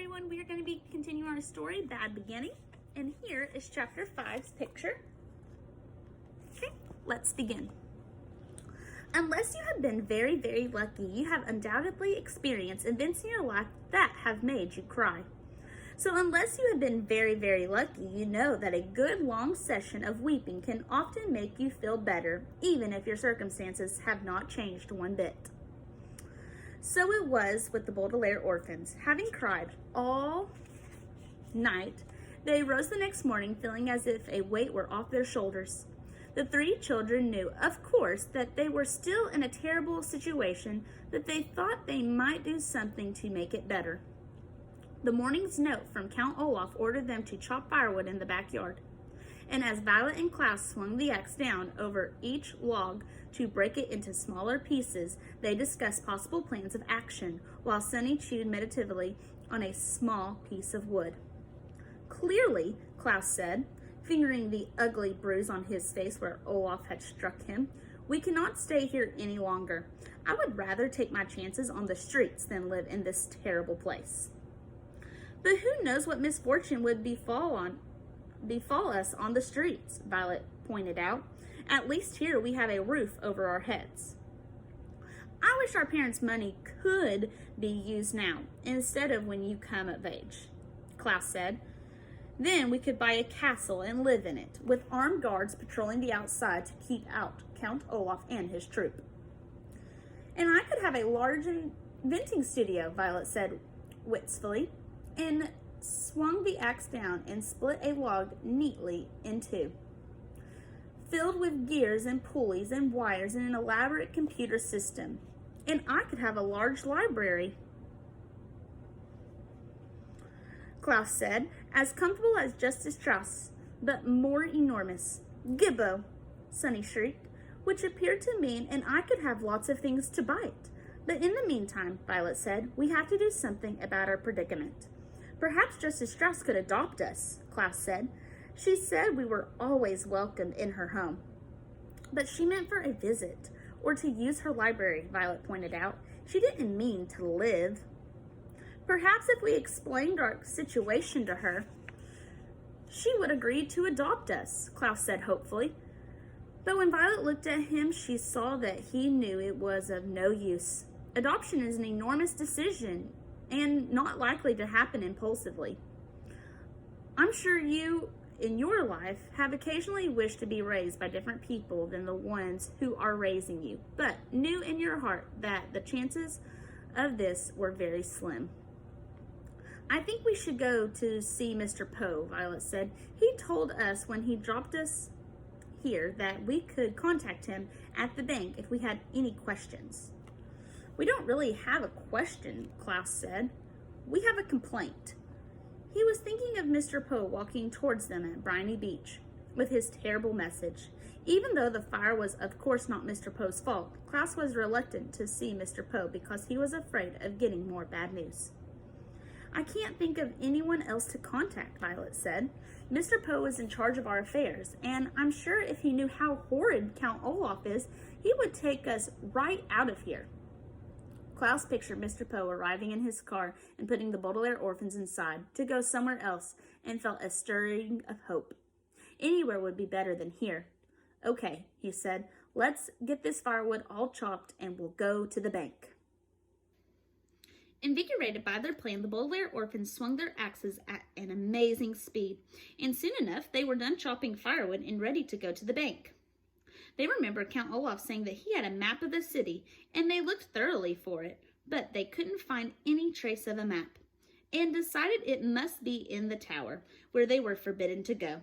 everyone, we are going to be continuing our story, Bad Beginning, and here is chapter 5's picture. Okay, let's begin. Unless you have been very, very lucky, you have undoubtedly experienced events in your life that have made you cry. So unless you have been very, very lucky, you know that a good long session of weeping can often make you feel better, even if your circumstances have not changed one bit. So it was with the Baudelaire orphans. Having cried all night, they rose the next morning feeling as if a weight were off their shoulders. The three children knew, of course, that they were still in a terrible situation, but they thought they might do something to make it better. The morning's note from Count Olaf ordered them to chop firewood in the backyard. And as Violet and Klaus swung the axe down over each log to break it into smaller pieces, they discussed possible plans of action, while Sonny chewed meditatively on a small piece of wood. Clearly, Klaus said, fingering the ugly bruise on his face where Olaf had struck him, we cannot stay here any longer. I would rather take my chances on the streets than live in this terrible place. But who knows what misfortune would befall us on the streets, Violet pointed out. At least here we have a roof over our heads. I wish our parents' money could be used now, instead of when you come of age, Klaus said. Then we could buy a castle and live in it, with armed guards patrolling the outside to keep out Count Olaf and his troop. And I could have a large inventing studio, Violet said wistfully, and swung the axe down and split a log neatly in two, filled with gears and pulleys and wires and an elaborate computer system. And I could have a large library, Klaus said, as comfortable as Justice Strauss, but more enormous. Gibbo, Sonny shrieked, which appeared to mean, and I could have lots of things to bite. But in the meantime, Violet said, we have to do something about our predicament. Perhaps Justice Strauss could adopt us, Klaus said. She said we were always welcome in her home. But she meant for a visit, or to use her library, Violet pointed out. She didn't mean to live. Perhaps if we explained our situation to her, she would agree to adopt us, Klaus said hopefully. But when Violet looked at him, she saw that he knew it was of no use. Adoption is an enormous decision, and not likely to happen impulsively. I'm sure you, in your life, have occasionally wished to be raised by different people than the ones who are raising you, but knew in your heart that the chances of this were very slim. I think we should go to see Mr. Poe, Violet said. He told us when he dropped us here that we could contact him at the bank if we had any questions. We don't really have a question, Klaus said. We have a complaint. He was thinking of Mr. Poe walking towards them at Briny Beach with his terrible message. Even though the fire was of course not Mr. Poe's fault, Klaus was reluctant to see Mr. Poe because he was afraid of getting more bad news. I can't think of anyone else to contact, Violet said. Mr. Poe is in charge of our affairs, and I'm sure if he knew how horrid Count Olaf is, he would take us right out of here. Klaus pictured Mr. Poe arriving in his car and putting the Baudelaire orphans inside to go somewhere else, and felt a stirring of hope. Anywhere would be better than here. Okay, he said, let's get this firewood all chopped and we'll go to the bank. Invigorated by their plan, the Baudelaire orphans swung their axes at an amazing speed, and soon enough they were done chopping firewood and ready to go to the bank. They remembered Count Olaf saying that he had a map of the city, and they looked thoroughly for it, but they couldn't find any trace of a map, and decided it must be in the tower, where they were forbidden to go.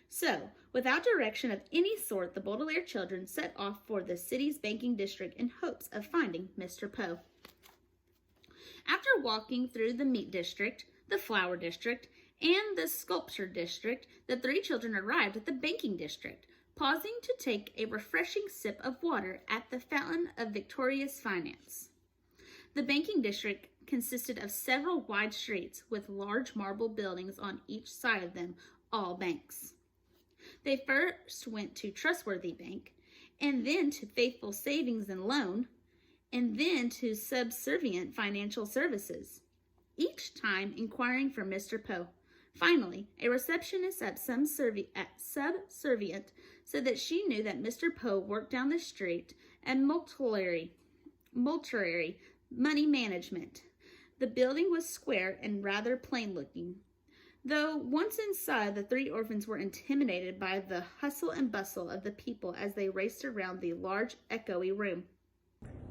So, without direction of any sort, the Baudelaire children set off for the city's banking district in hopes of finding Mr. Poe. After walking through the meat district, the flower district, and the sculpture district, the three children arrived at the banking district, pausing to take a refreshing sip of water at the fountain of victorious finance. The banking district consisted of several wide streets with large marble buildings on each side of them, all banks. They first went to Trustworthy Bank, and then to Faithful Savings and Loan, and then to Subservient Financial Services. Each time inquiring for Mr. Poe. Finally, a receptionist at subservient said that she knew that Mr. Poe worked down the street at Multurary Money Management. The building was square and rather plain-looking. Though once inside, the three orphans were intimidated by the hustle and bustle of the people as they raced around the large, echoey room.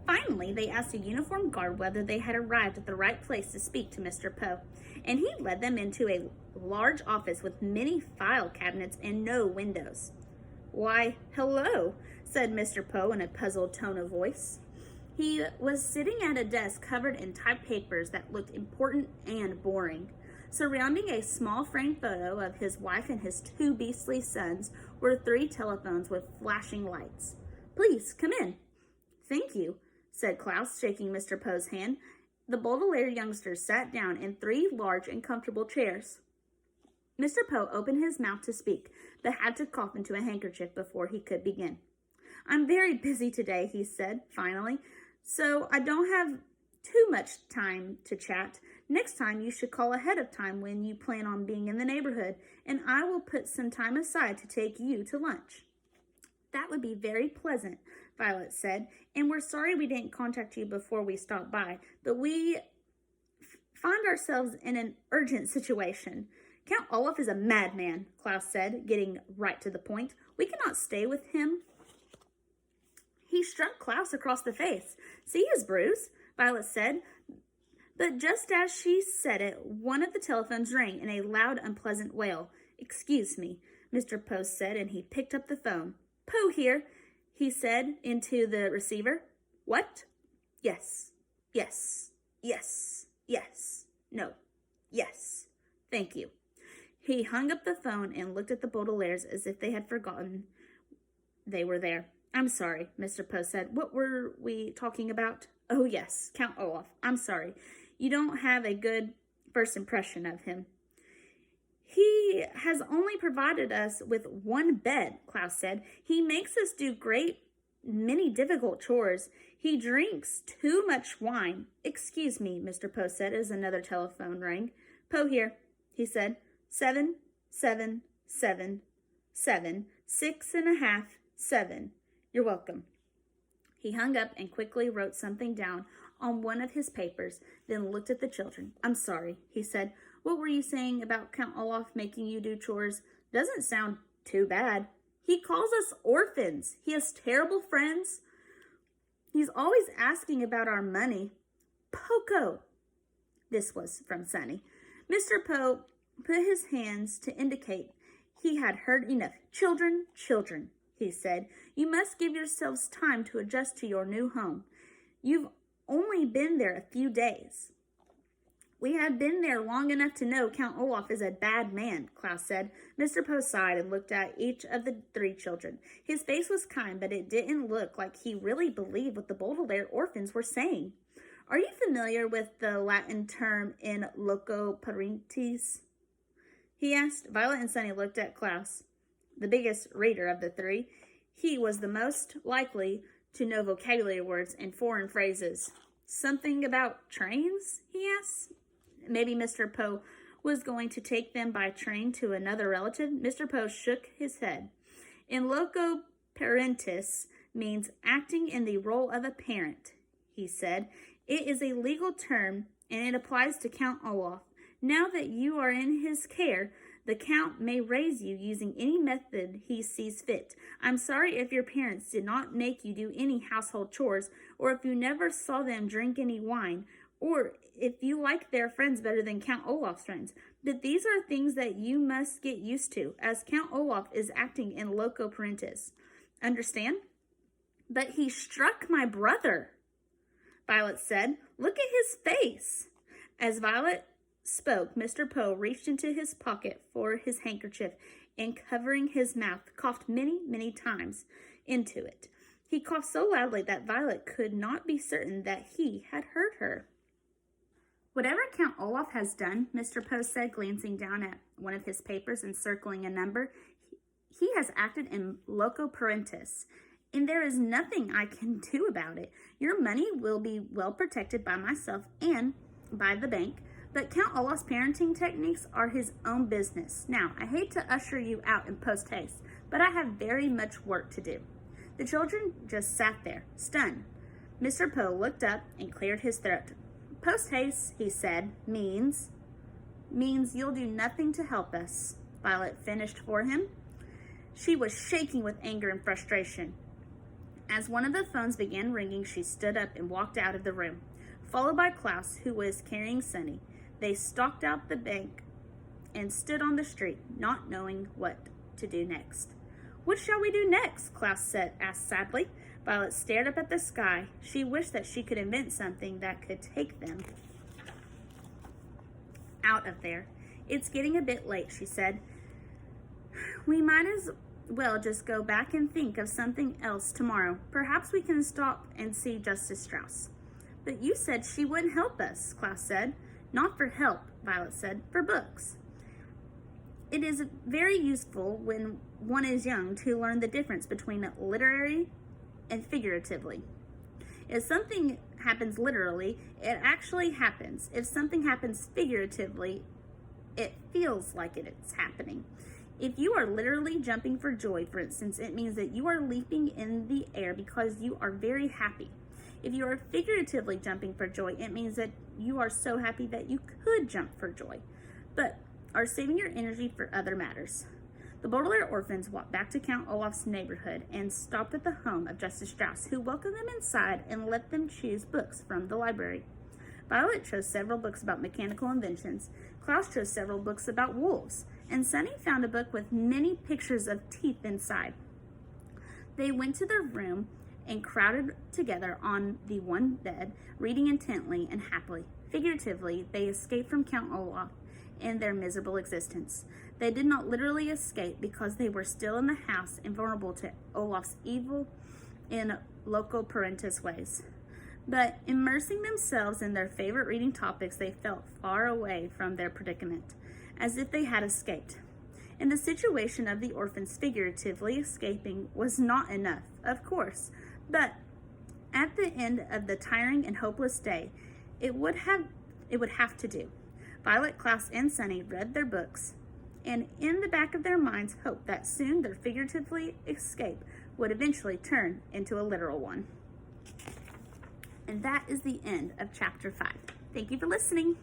Finally, they asked a uniformed guard whether they had arrived at the right place to speak to Mr. Poe, and he led them into a large office with many file cabinets and no windows. "Why, hello," said Mr. Poe in a puzzled tone of voice. He was sitting at a desk covered in typed papers that looked important and boring. Surrounding a small framed photo of his wife and his two beastly sons were 3 telephones with flashing lights. "Please, come in." "Thank you," said Klaus, shaking Mr. Poe's hand. The Baudelaire youngsters sat down in 3 large and comfortable chairs. Mr. Poe opened his mouth to speak, but had to cough into a handkerchief before he could begin. "I'm very busy today," he said, finally, "so I don't have too much time to chat. Next time you should call ahead of time when you plan on being in the neighborhood, and I will put some time aside to take you to lunch." "That would be very pleasant," Violet said, "and we're sorry we didn't contact you before we stopped by, but we find ourselves in an urgent situation." "Count Olaf is a madman," Klaus said, getting right to the point. "We cannot stay with him." He struck Klaus across the face. "See his bruise?" Violet said. But just as she said it, one of the telephones rang in a loud, unpleasant wail. "Excuse me," Mr. Poe said, and he picked up the phone. "Poe here," he said into the receiver. "What?" "Yes, yes, yes, yes, no, yes, thank you." He hung up the phone and looked at the Baudelaires as if they had forgotten they were there. "I'm sorry," Mr. Poe said. "What were we talking about?" "Oh, yes, Count Olaf. I'm sorry. You don't have a good first impression of him." "He has only provided us with 1 bed," Klaus said. "He makes us do many difficult chores. He drinks too much wine." "Excuse me," Mr. Poe said as another telephone rang. "Poe here," he said. 7, 7, 7, 7, 6.5, 7. "You're welcome." He hung up and quickly wrote something down on one of his papers, then looked at the children. "I'm sorry," he said. "What were you saying about Count Olaf making you do chores? Doesn't sound too bad. He calls us orphans. He has terrible friends. He's always asking about our money. Poco." This was from Sonny. Mr. Poe put his hands to indicate he had heard enough. "Children, children," he said. "You must give yourselves time to adjust to your new home. You've only been there a few days." "We have been there long enough to know Count Olaf is a bad man," Klaus said. Mr. Poe sighed and looked at each of the 3 children. His face was kind, but it didn't look like he really believed what the Baudelaire orphans were saying. "Are you familiar with the Latin term in loco parentis?" he asked. Violet and Sonny looked at Klaus, the biggest reader of the 3. He was the most likely to know vocabulary words and foreign phrases. "Something about trains?" he asked. Maybe Mr. Poe was going to take them by train to another relative. Mr. Poe shook his head. "In loco parentis means acting in the role of a parent," he said. "It is a legal term, and it applies to Count Olaf. Now that you are in his care, the Count may raise you using any method he sees fit. I'm sorry if your parents did not make you do any household chores, or if you never saw them drink any wine, or if you like their friends better than Count Olaf's friends. But these are things that you must get used to, as Count Olaf is acting in loco parentis. Understand?" "But he struck my brother," Violet said. "Look at his face." As Violet spoke, Mr. Poe reached into his pocket for his handkerchief and, covering his mouth, coughed many, many times into it. He coughed so loudly that Violet could not be certain that he had heard her. "Whatever Count Olaf has done," Mr. Poe said, glancing down at one of his papers and circling a number, "he has acted in loco parentis, and there is nothing I can do about it. Your money will be well protected by myself and by the bank, But Count Olaf's parenting techniques are his own business. Now, I hate to usher you out in post haste, but I have very much work to do. The children just sat there, stunned. Mr. Poe looked up and cleared his throat. Post haste, he said, means you'll do nothing to help us, Violet finished for him. She was shaking with anger and frustration. As one of the phones began ringing, she stood up and walked out of the room, followed by Klaus, who was carrying Sunny. They stalked out the bank and stood on the street, not knowing what to do next. What shall we do next? Klaus asked sadly. Violet stared up at the sky. She wished that she could invent something that could take them out of there. It's getting a bit late, she said. We might as well just go back and think of something else tomorrow. Perhaps we can stop and see Justice Strauss. But you said she wouldn't help us, Klaus said. Not for help, Violet said, for books. It is very useful when one is young to learn the difference between literary and figuratively. If something happens literally, it actually happens. If something happens figuratively, it feels like it's happening. If you are literally jumping for joy, for instance, it means that you are leaping in the air because you are very happy. If you are figuratively jumping for joy, it means that you are so happy that you could jump for joy, but are saving your energy for other matters. The Baudelaire orphans walked back to Count Olaf's neighborhood and stopped at the home of Justice Strauss, who welcomed them inside and let them choose books from the library. Violet chose several books about mechanical inventions, Klaus chose several books about wolves, and Sunny found a book with many pictures of teeth inside. They went to their room and crowded together on the one bed, reading intently and happily. Figuratively, they escaped from Count Olaf and their miserable existence. They did not literally escape because they were still in the house and vulnerable to Olaf's evil and loco parentis ways. But immersing themselves in their favorite reading topics, they felt far away from their predicament, as if they had escaped. In the situation of the orphans, figuratively escaping was not enough, of course, but at the end of the tiring and hopeless day, it would have to do. Violet, Klaus, and Sunny read their books, and in the back of their minds hoped that soon their figuratively escape would eventually turn into a literal one. And that is the end of chapter 5. Thank you for listening.